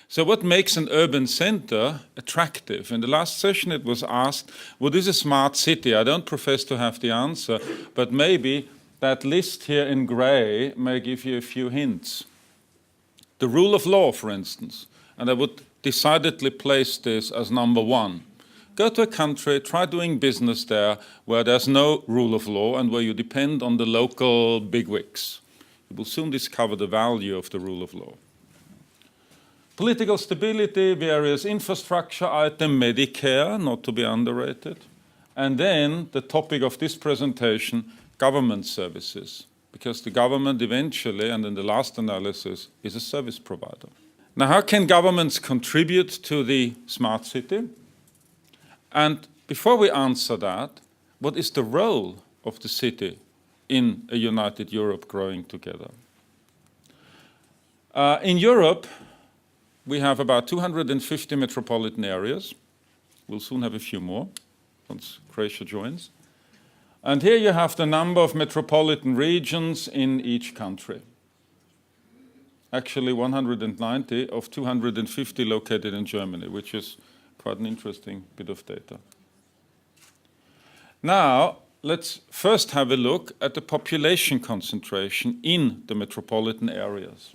So what makes an urban center attractive? In the last session it was asked, what is a smart city? I don't profess to have the answer, but maybe that list here in gray may give you a few hints. The rule of law, for instance, and I would decidedly place this as number one. Go to a country, try doing business there where there's no rule of law and where you depend on the local bigwigs. You will soon discover the value of the rule of law. Political stability, various infrastructure items, Medicare, not to be underrated. And then the topic of this presentation, government services, because the government eventually, and in the last analysis, is a service provider. Now, how can governments contribute to the smart city? And before we answer that, what is the role of the city in a united Europe growing together? In Europe, we have about 250 metropolitan areas. We'll soon have a few more once Croatia joins. And here you have the number of metropolitan regions in each country. Actually 190 of 250 located in Germany, which is quite an interesting bit of data. Now, let's first have a look at the population concentration in the metropolitan areas.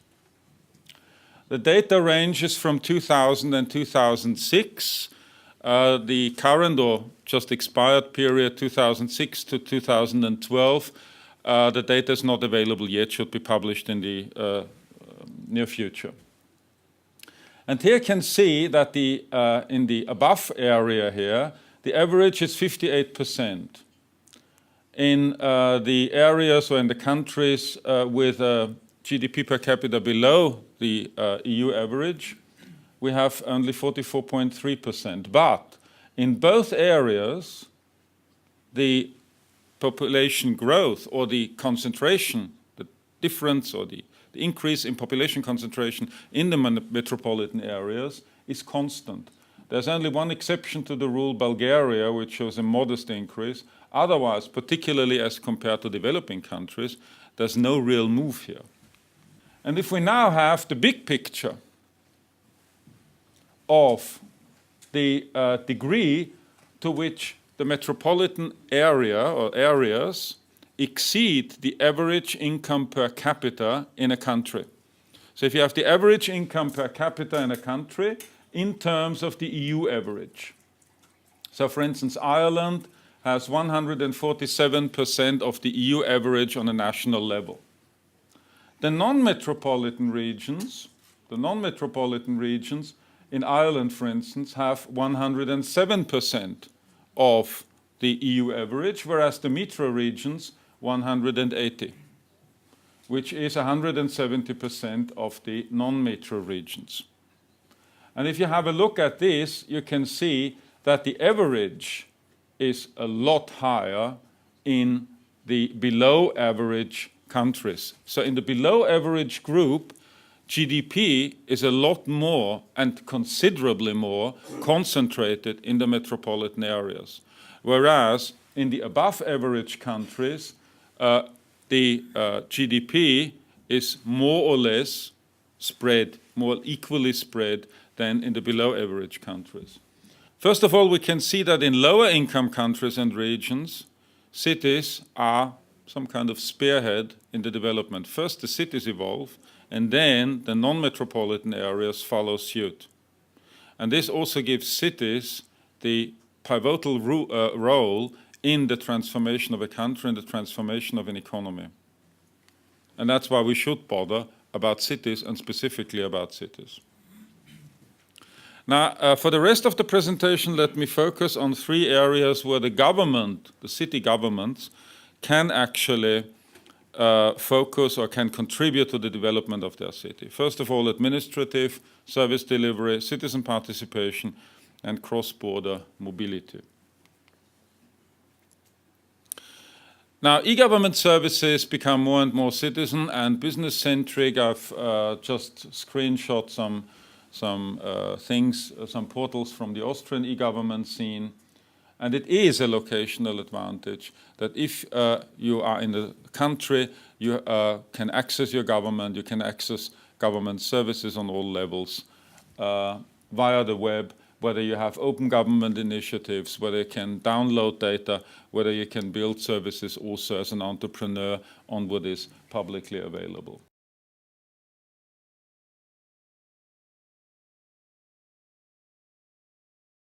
The data ranges from 2000 and 2006. The current or just expired period, 2006 to 2012, the data is not available yet, should be published in the near future. And here you can see that in the above area here, the average is 58%. In the areas or in the countries with GDP per capita below the EU average, we have only 44.3%. But in both areas, the population growth or the concentration, the difference or the increase in population concentration in the metropolitan areas is constant. There's only one exception to the rule, Bulgaria, which shows a modest increase. Otherwise, particularly as compared to developing countries, there's no real move here. And if we now have the big picture of the degree to which the metropolitan area or areas exceed the average income per capita in a country. So if you have the average income per capita in a country in terms of the EU average. So for instance, Ireland has 147% of the EU average on a national level. The non-metropolitan regions in Ireland, for instance, have 107% of the EU average, whereas the metro regions 180, which is 170% of the non-metro regions. And if you have a look at this, you can see that the average is a lot higher in the below average countries. So in the below average group, GDP is a lot more and considerably more concentrated in the metropolitan areas. Whereas in the above average countries, the GDP is more or less spread, more equally spread than in the below average countries. First of all, we can see that in lower income countries and regions, cities are some kind of spearhead in the development. First the cities evolve, and then the non-metropolitan areas follow suit. And this also gives cities the pivotal role in the transformation of a country and the transformation of an economy. And that's why we should bother about cities and specifically about cities. Now, for the rest of the presentation, let me focus on three areas where the government, the city governments, can actually focus or can contribute to the development of their city. First of all, administrative, service delivery, citizen participation, and cross-border mobility. Now, e-government services become more and more citizen and business-centric. I've just screenshot some things, some portals from the Austrian e-government scene. And it is a locational advantage that if you are in the country, you can access your government, you can access government services on all levels via the web, whether you have open government initiatives, whether you can download data, whether you can build services also as an entrepreneur on what is publicly available.